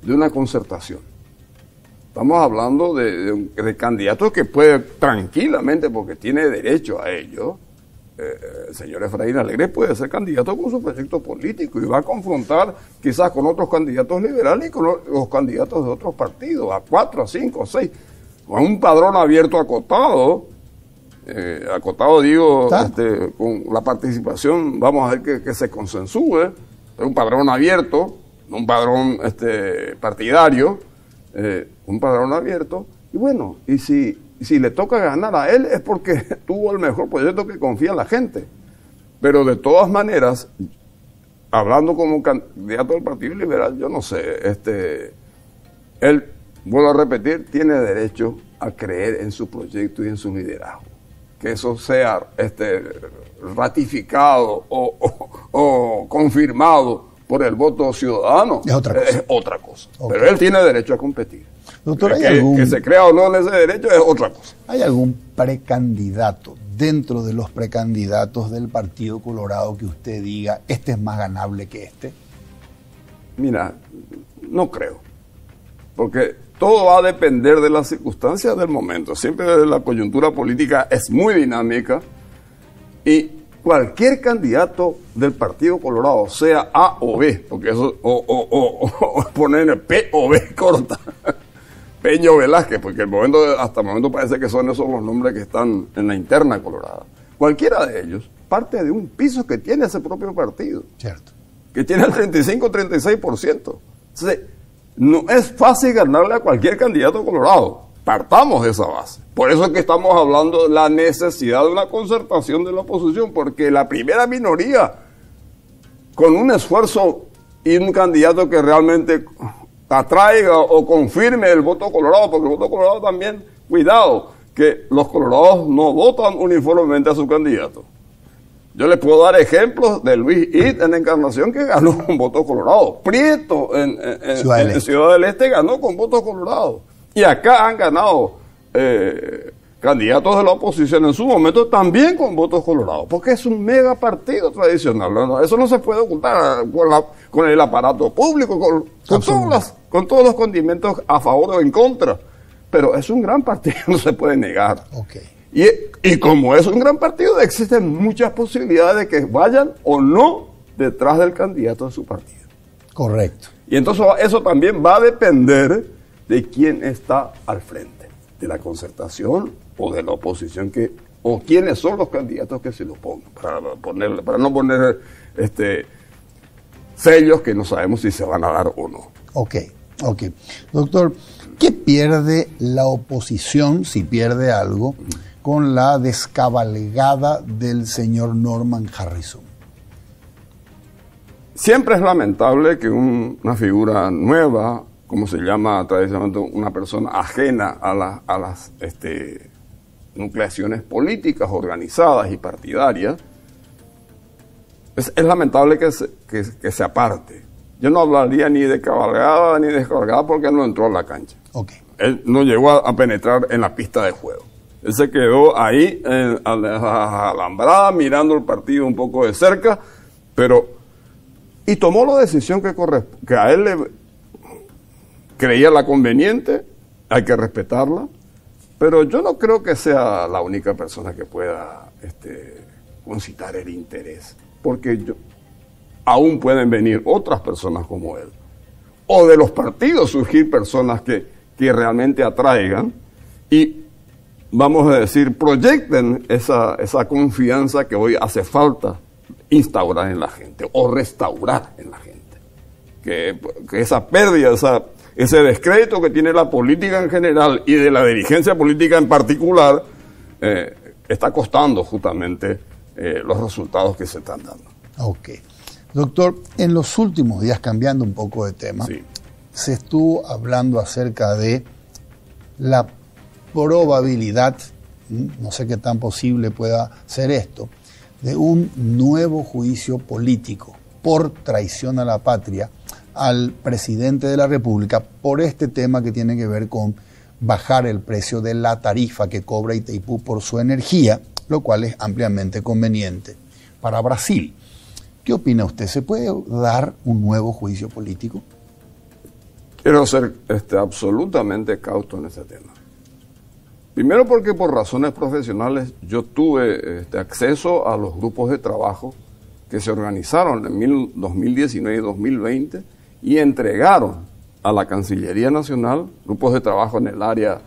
de una concertación. Estamos hablando de candidatos que puede tranquilamente, porque tiene derecho a ello. El señor Efraín Alegre puede ser candidato con su proyecto político y va a confrontar quizás con otros candidatos liberales y con los candidatos de otros partidos, a 4, a 5, a 6, con un padrón abierto acotado, con la participación, vamos a ver que se consensúe, pero un padrón abierto, no un padrón partidario, un padrón abierto, y bueno, y si le toca ganar a él es porque tuvo el mejor proyecto que confía en la gente. Pero de todas maneras, hablando como candidato del Partido Liberal, yo no sé, él, vuelvo a repetir, tiene derecho a creer en su proyecto y en su liderazgo. Que eso sea ratificado o confirmado por el voto ciudadano es otra cosa. Es otra cosa. Okay. Pero él tiene derecho a competir. Doctor, que se crea o no en ese derecho es otra cosa. ¿Hay algún precandidato dentro de los precandidatos del Partido Colorado que usted diga, este es más ganable que este? Mira, no creo. Porque todo va a depender de las circunstancias del momento. Siempre la coyuntura política es muy dinámica y cualquier candidato del Partido Colorado, sea A o B, porque eso, o poner P o B corta, Peño Velázquez, porque hasta el momento parece que son esos los nombres que están en la interna colorada. Cualquiera de ellos parte de un piso que tiene ese propio partido. Cierto. Que tiene el 35-36%. Entonces, no es fácil ganarle a cualquier candidato colorado. Partamos de esa base. Por eso es que estamos hablando de la necesidad de una concertación de la oposición, porque la primera minoría, con un esfuerzo y un candidato que realmente atraiga o confirme el voto colorado, porque el voto colorado también, cuidado, que los colorados no votan uniformemente a su candidato. Yo les puedo dar ejemplos de Luis Id en Encarnación, que ganó con voto colorado. Prieto en Ciudad del Este ganó con voto colorado. Y acá han ganado candidatos de la oposición en su momento también con votos colorados, porque es un mega partido tradicional, ¿no? Eso no se puede ocultar con el aparato público, con todos los condimentos a favor o en contra, pero es un gran partido, no se puede negar. Okay. Y como es un gran partido, existen muchas posibilidades de que vayan o no detrás del candidato de su partido. Correcto. Y entonces eso también va a depender de quién está al frente, de la concertación o de la oposición, o quiénes son los candidatos que se lo pongan, para no poner sellos que no sabemos si se van a dar o no. Ok. Doctor, ¿qué pierde la oposición, si pierde algo, con la descabalgada del señor Norman Harrison? Siempre es lamentable que una figura nueva, como se llama tradicionalmente una persona ajena a las nucleaciones políticas organizadas y partidarias, es lamentable que se aparte. Yo no hablaría ni de cabalgada ni de descabalgada porque no entró a la cancha. Okay. Él no llegó a penetrar en la pista de juego. Él se quedó ahí a la alambrada mirando el partido un poco de cerca, y tomó la decisión que a él le creía la conveniente, hay que respetarla, pero yo no creo que sea la única persona que pueda concitar el interés, porque aún pueden venir otras personas como él, o de los partidos surgir personas que realmente atraigan y, vamos a decir, proyecten esa confianza que hoy hace falta instaurar en la gente o restaurar en la gente. Que esa pérdida, ese descrédito que tiene la política en general y de la dirigencia política en particular, está costando justamente los resultados que se están dando. Ok. Doctor, en los últimos días, cambiando un poco de tema, sí, se estuvo hablando acerca de la probabilidad, no sé qué tan posible pueda ser esto, de un nuevo juicio político por traición a la patria al presidente de la República por este tema que tiene que ver con bajar el precio de la tarifa que cobra Itaipú por su energía, lo cual es ampliamente conveniente para Brasil. ¿Qué opina usted? ¿Se puede dar un nuevo juicio político? Quiero ser absolutamente cauto en ese tema. Primero porque por razones profesionales yo tuve acceso a los grupos de trabajo que se organizaron en 2019 y 2020 y entregaron a la Cancillería Nacional grupos de trabajo en el área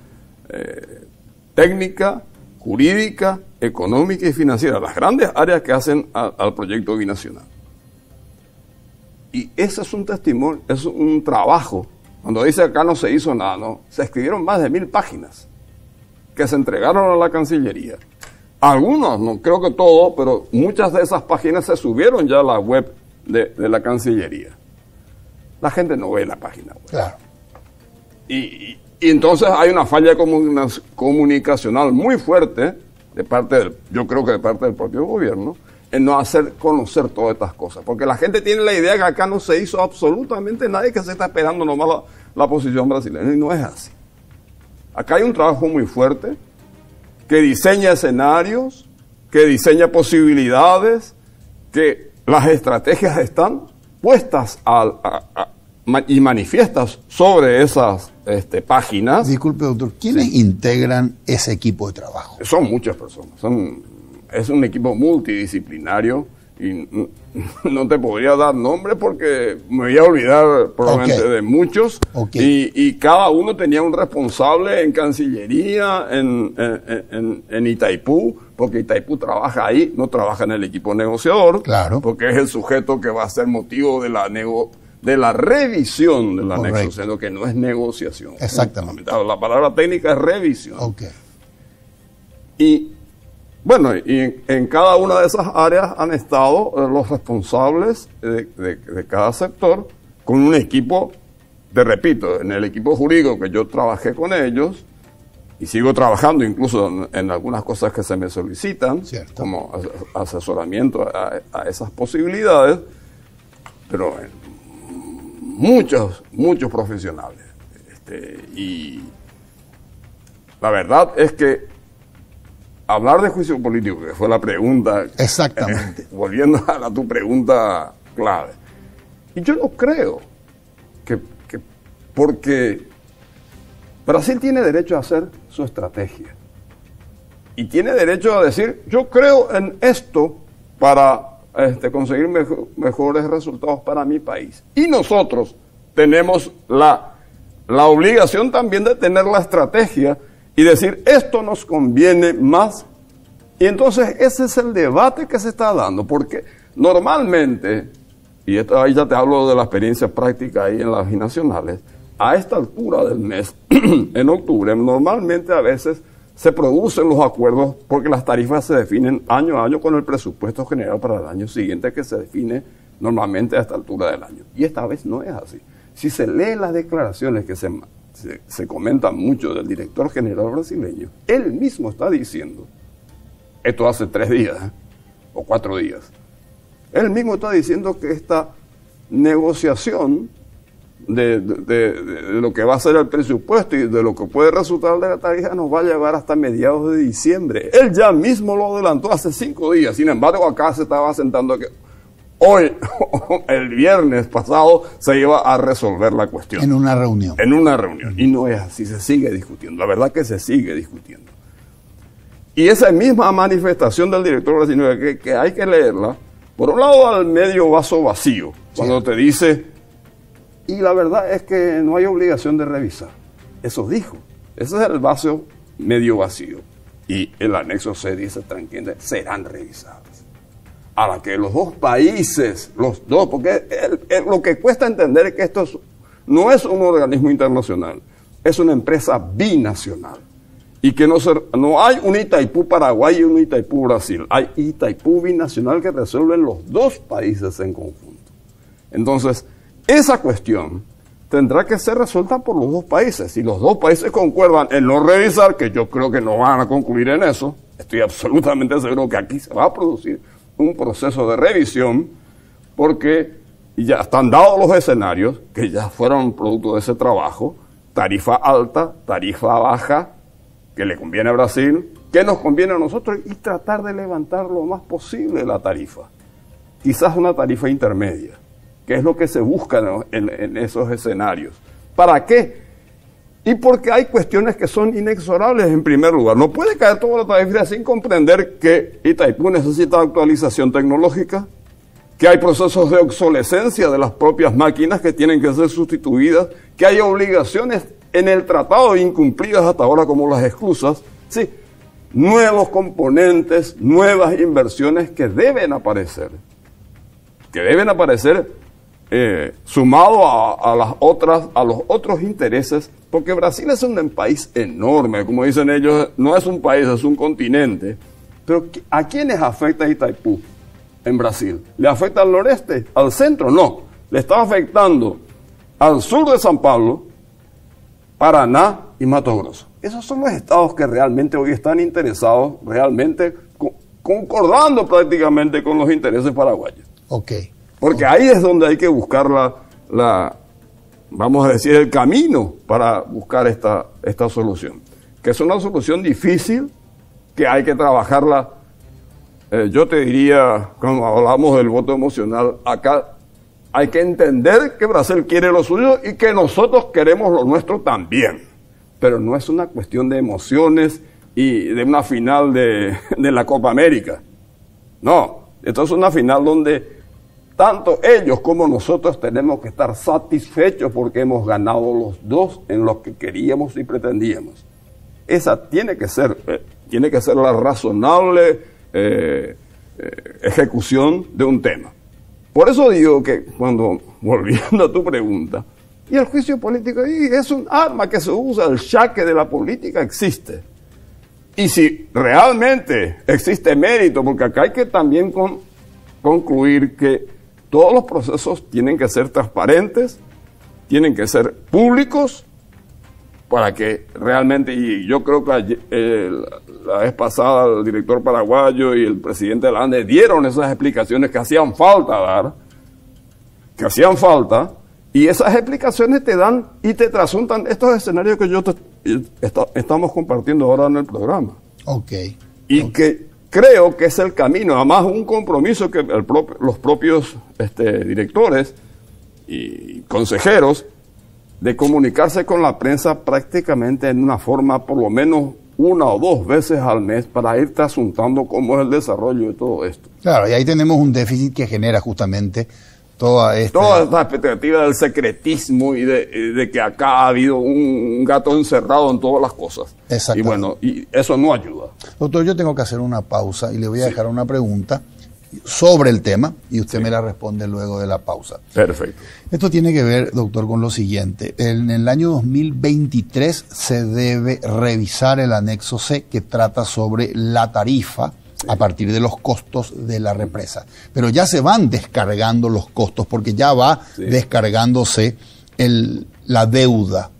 técnica, jurídica, económica y financiera, las grandes áreas que hacen al proyecto binacional. Y ese es un testimonio, es un trabajo. Cuando dice acá no se hizo nada, no, se escribieron más de 1000 páginas que se entregaron a la Cancillería. Algunos, no creo que todos, pero muchas de esas páginas se subieron ya a la web de la Cancillería. La gente no ve la página web. Claro. Y entonces hay una falla comunicacional muy fuerte yo creo que de parte del propio gobierno, en no hacer conocer todas estas cosas. Porque la gente tiene la idea que acá no se hizo absolutamente nada y que se está esperando nomás la posición brasileña. Y no es así. Acá hay un trabajo muy fuerte que diseña escenarios, que diseña posibilidades, que las estrategias están puestas y manifiestas sobre esas páginas. Disculpe, doctor, ¿quiénes integran ese equipo de trabajo? Son muchas personas. Es un equipo multidisciplinario y no te podría dar nombre porque me voy a olvidar probablemente de muchos. Y cada uno tenía un responsable en Cancillería, en Itaipú, porque Itaipú trabaja ahí, no trabaja en el equipo negociador, claro, porque es el sujeto que va a ser motivo de la revisión de la negociación, que no es negociación. Exactamente. La palabra técnica es revisión. Ok. Y bueno, y en cada una de esas áreas han estado los responsables de cada sector con un equipo, te repito, en el equipo jurídico que yo trabajé con ellos y sigo trabajando incluso en algunas cosas que se me solicitan, cierto, como asesoramiento a esas posibilidades, pero muchos profesionales. Y la verdad es que hablar de juicio político, que fue la pregunta. Exactamente. Volviendo a tu pregunta clave. Y yo no creo que porque Brasil tiene derecho a hacer su estrategia. Y tiene derecho a decir, yo creo en esto para conseguir mejores resultados para mi país. Y nosotros tenemos la obligación también de tener la estrategia y decir, esto nos conviene más. Y entonces ese es el debate que se está dando, porque normalmente, y ahí ya te hablo de la experiencia práctica ahí en las binacionales, a esta altura del mes, en octubre, normalmente a veces se producen los acuerdos porque las tarifas se definen año a año con el presupuesto general para el año siguiente, que se define normalmente a esta altura del año. Y esta vez no es así. Si se lee las declaraciones que se comentan mucho del director general brasileño, él mismo está diciendo, esto hace 3 días o 4 días, él mismo está diciendo que esta negociación de lo que va a ser el presupuesto y de lo que puede resultar de la tarifa nos va a llevar hasta mediados de diciembre. Él ya mismo lo adelantó hace 5 días. Sin embargo, acá se estaba sentando que hoy, el viernes pasado, se iba a resolver la cuestión. En una reunión. En una reunión. Y no es así, se sigue discutiendo. La verdad que se sigue discutiendo. Y esa misma manifestación del director brasileño, que hay que leerla, por un lado al medio vaso vacío, cuando te dice, y la verdad es que no hay obligación de revisar. Eso dijo. Ese es el vaso medio vacío. Y el anexo C dice tranquilamente, serán revisadas. Ahora que los dos países, porque lo que cuesta entender es que esto no es un organismo internacional, es una empresa binacional. Y que no hay un Itaipú Paraguay y un Itaipú Brasil. Hay Itaipú binacional que resuelven los dos países en conjunto. Entonces, esa cuestión tendrá que ser resuelta por los dos países. Si los dos países concuerdan en no revisar, que yo creo que no van a concluir en eso, estoy absolutamente seguro que aquí se va a producir un proceso de revisión, porque ya están dados los escenarios, que ya fueron producto de ese trabajo, tarifa alta, tarifa baja, que le conviene a Brasil, que nos conviene a nosotros, y tratar de levantar lo más posible la tarifa. Quizás una tarifa intermedia, que es lo que se busca en esos escenarios. ¿Para qué? Y porque hay cuestiones que son inexorables en primer lugar. No puede caer toda la tarifa sin comprender que Itaipú necesita actualización tecnológica, que hay procesos de obsolescencia de las propias máquinas que tienen que ser sustituidas, que hay obligaciones en el tratado incumplidas hasta ahora como las esclusas, sí, nuevos componentes, nuevas inversiones que deben aparecer sumado a los otros intereses, porque Brasil es un país enorme, como dicen ellos, no es un país, es un continente. Pero ¿a quiénes afecta Itaipú en Brasil? ¿Le afecta al noreste? ¿Al centro? No. Le está afectando al sur de San Pablo, Paraná y Mato Grosso. Esos son los estados que realmente hoy están interesados, realmente concordando prácticamente con los intereses paraguayos. Ok. Porque ahí es donde hay que buscar vamos a decir, el camino para buscar esta solución. Que es una solución difícil, que hay que trabajarla. Yo te diría, cuando hablamos del voto emocional, acá hay que entender que Brasil quiere lo suyo y que nosotros queremos lo nuestro también. Pero no es una cuestión de emociones y de una final de la Copa América. No, esto es una final donde tanto ellos como nosotros tenemos que estar satisfechos porque hemos ganado los dos en lo que queríamos y pretendíamos. Esa tiene que ser la razonable ejecución de un tema. Por eso digo que volviendo a tu pregunta, y el juicio político es un arma que se usa, el jaque de la política existe. Y si realmente existe mérito, porque acá hay que también concluir que todos los procesos tienen que ser transparentes, tienen que ser públicos, para que realmente, y yo creo que la vez pasada el director paraguayo y el presidente de la ANDE dieron esas explicaciones que hacían falta dar, y esas explicaciones te dan y te trasuntan estos escenarios que yo te estamos compartiendo ahora en el programa. Ok. Y que creo que es el camino, además un compromiso que los propios directores y consejeros de comunicarse con la prensa prácticamente en una forma por lo menos 1 o 2 veces al mes para ir trasuntando cómo es el desarrollo de todo esto. Claro, y ahí tenemos un déficit que genera justamente toda esta expectativa del secretismo y de que acá ha habido un gato encerrado en todas las cosas. Exacto. Y bueno, y eso no ayuda. Doctor, yo tengo que hacer una pausa y le voy a dejar una pregunta sobre el tema y usted me la responde luego de la pausa. Perfecto. Esto tiene que ver, doctor, con lo siguiente. En el año 2023 se debe revisar el anexo C que trata sobre la tarifa a partir de los costos de la represa. Pero ya se van descargando los costos porque ya va descargándose la deuda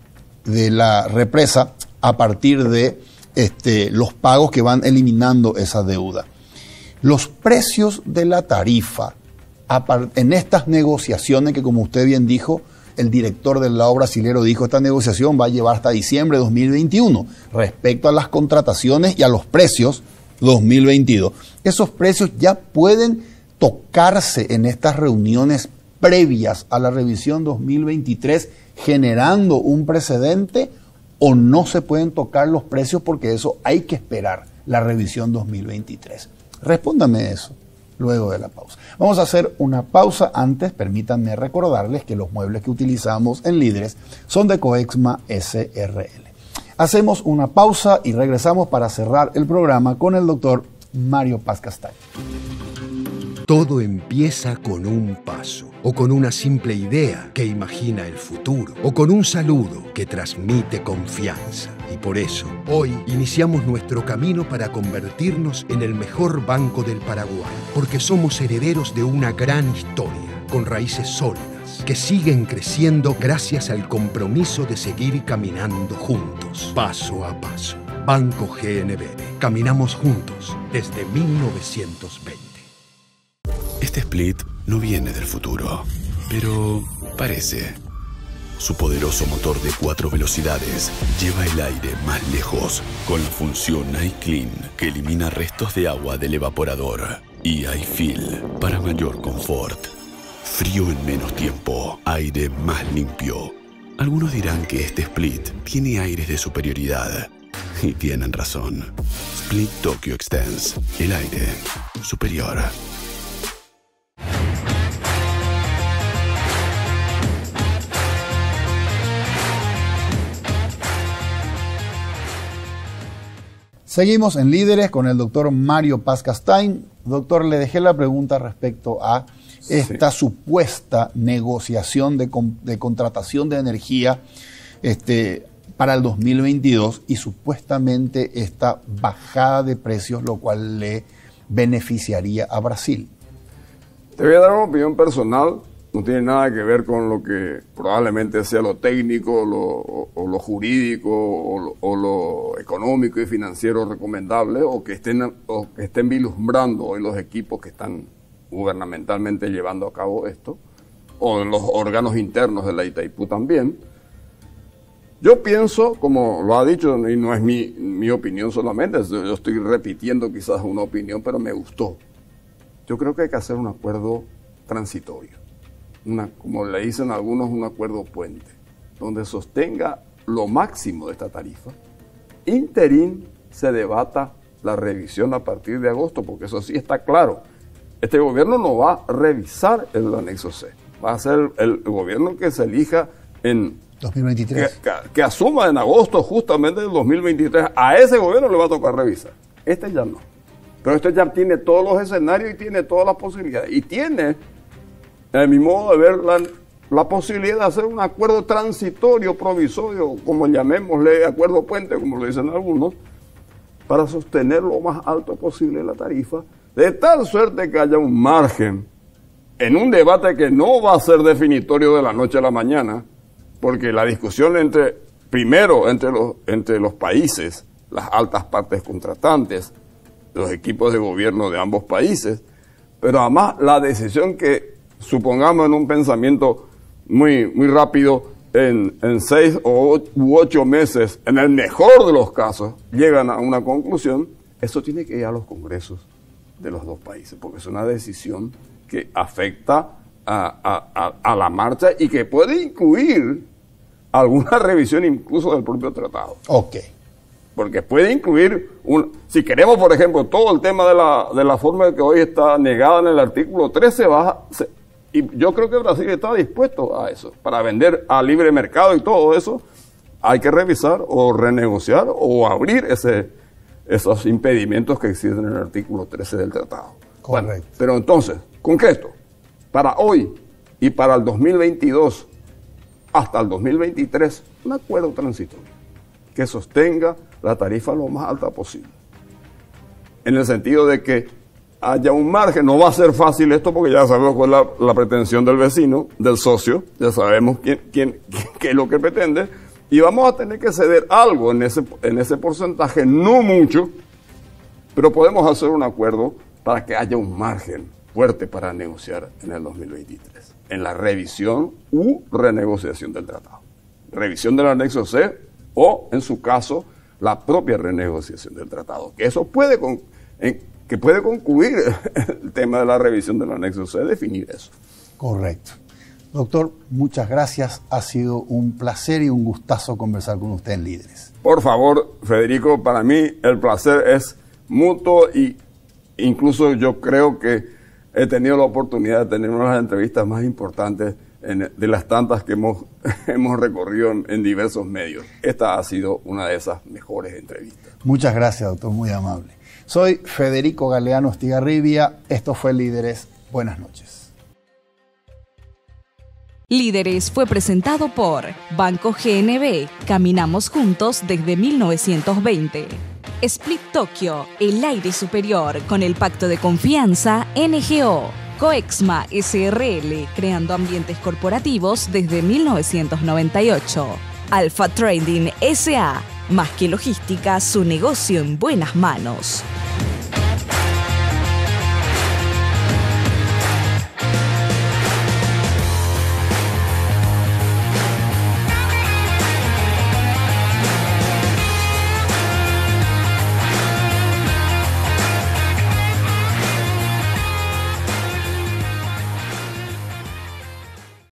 de la represa a partir de los pagos que van eliminando esa deuda. Los precios de la tarifa en estas negociaciones que, como usted bien dijo, el director del lado brasilero dijo, esta negociación va a llevar hasta diciembre de 2021 respecto a las contrataciones y a los precios 2022. Esos precios ya pueden tocarse en estas reuniones previas a la revisión 2023, generando un precedente, o no se pueden tocar los precios porque eso hay que esperar la revisión 2023. Respóndame eso luego de la pausa. Vamos a hacer una pausa. Antes, permítanme recordarles que los muebles que utilizamos en Líderes son de Coexma SRL. Hacemos una pausa y regresamos para cerrar el programa con el doctor Mario Paz Castañ. Todo empieza con un paso, o con una simple idea que imagina el futuro, o con un saludo que transmite confianza. Y por eso, hoy iniciamos nuestro camino para convertirnos en el mejor banco del Paraguay, porque somos herederos de una gran historia, con raíces sólidas, que siguen creciendo gracias al compromiso de seguir caminando juntos, paso a paso. Banco GNB. Caminamos juntos desde 1920. Este split no viene del futuro, pero parece. Su poderoso motor de 4 velocidades lleva el aire más lejos con la función iClean que elimina restos de agua del evaporador y iFeel para mayor confort. Frío en menos tiempo, aire más limpio. Algunos dirán que este split tiene aires de superioridad y tienen razón. Split Tokyo Extends, el aire superior. Seguimos en Líderes con el doctor Mario Paz Castañ. Doctor, le dejé la pregunta respecto a esta supuesta negociación de contratación de energía para el 2022 y supuestamente esta bajada de precios, lo cual le beneficiaría a Brasil. Te voy a dar una opinión personal, no tiene nada que ver con lo que probablemente sea lo técnico o lo jurídico o lo económico y financiero recomendable o que estén vislumbrando hoy los equipos que están gubernamentalmente llevando a cabo esto, o en los órganos internos de la Itaipú también. Yo pienso, como lo ha dicho, y no es mi opinión solamente, yo estoy repitiendo quizás una opinión, pero me gustó. Yo creo que hay que hacer un acuerdo transitorio, como le dicen algunos, un acuerdo puente, donde sostenga lo máximo de esta tarifa. Interín se debata la revisión a partir de agosto, porque eso sí está claro. Este gobierno no va a revisar el anexo C, va a ser el gobierno que se elija en 2023. Que asuma en agosto justamente del 2023. A ese gobierno le va a tocar revisar. Este ya no. Pero este ya tiene todos los escenarios y tiene todas las posibilidades. Y tiene, en mi modo de ver, la posibilidad de hacer un acuerdo transitorio, provisorio, como llamémosle, acuerdo puente, como lo dicen algunos, para sostener lo más alto posible la tarifa, de tal suerte que haya un margen en un debate que no va a ser definitorio de la noche a la mañana, porque la discusión entre los países, las altas partes contratantes, los equipos de gobierno de ambos países, pero además la decisión que, supongamos en un pensamiento muy rápido, en 6 u 8 meses, en el mejor de los casos, llegan a una conclusión, eso tiene que ir a los congresos de los dos países, porque es una decisión que afecta a la marcha y que puede incluir alguna revisión incluso del propio tratado. Ok. Porque puede incluir, si queremos, por ejemplo, todo el tema de la forma que hoy está negada en el artículo 13, y yo creo que Brasil está dispuesto a eso, para vender a libre mercado y todo eso, hay que revisar o renegociar o abrir esos impedimentos que existen en el artículo 13 del tratado. Correcto. Bueno, pero entonces, concreto, para hoy y para el 2022 hasta el 2023, un acuerdo transitorio que sostenga la tarifa lo más alta posible. En el sentido de que haya un margen, no va a ser fácil esto porque ya sabemos cuál es la pretensión del vecino, del socio, ya sabemos qué es lo que pretende, y vamos a tener que ceder algo en ese porcentaje, no mucho, pero podemos hacer un acuerdo para que haya un margen fuerte para negociar en el 2023, en la revisión u renegociación del tratado. Revisión del anexo C o, en su caso, la propia renegociación del tratado. Que eso puede concluir el tema de la revisión del anexo C, definir eso. Correcto. Doctor, muchas gracias. Ha sido un placer y un gustazo conversar con usted en Líderes. Por favor, Federico, para mí el placer es mutuo y incluso yo creo que he tenido la oportunidad de tener una de las entrevistas más importantes de las tantas que hemos recorrido en diversos medios. Esta ha sido una de esas mejores entrevistas. Muchas gracias, doctor, muy amable. Soy Federico Galeano Estigarribia. Esto fue Líderes. Buenas noches. Líderes fue presentado por Banco GNB. Caminamos juntos desde 1920. Split Tokyo, el aire superior con el pacto de confianza NGO. Coexma SRL, creando ambientes corporativos desde 1998. Alpha Trading SA, más que logística, su negocio en buenas manos.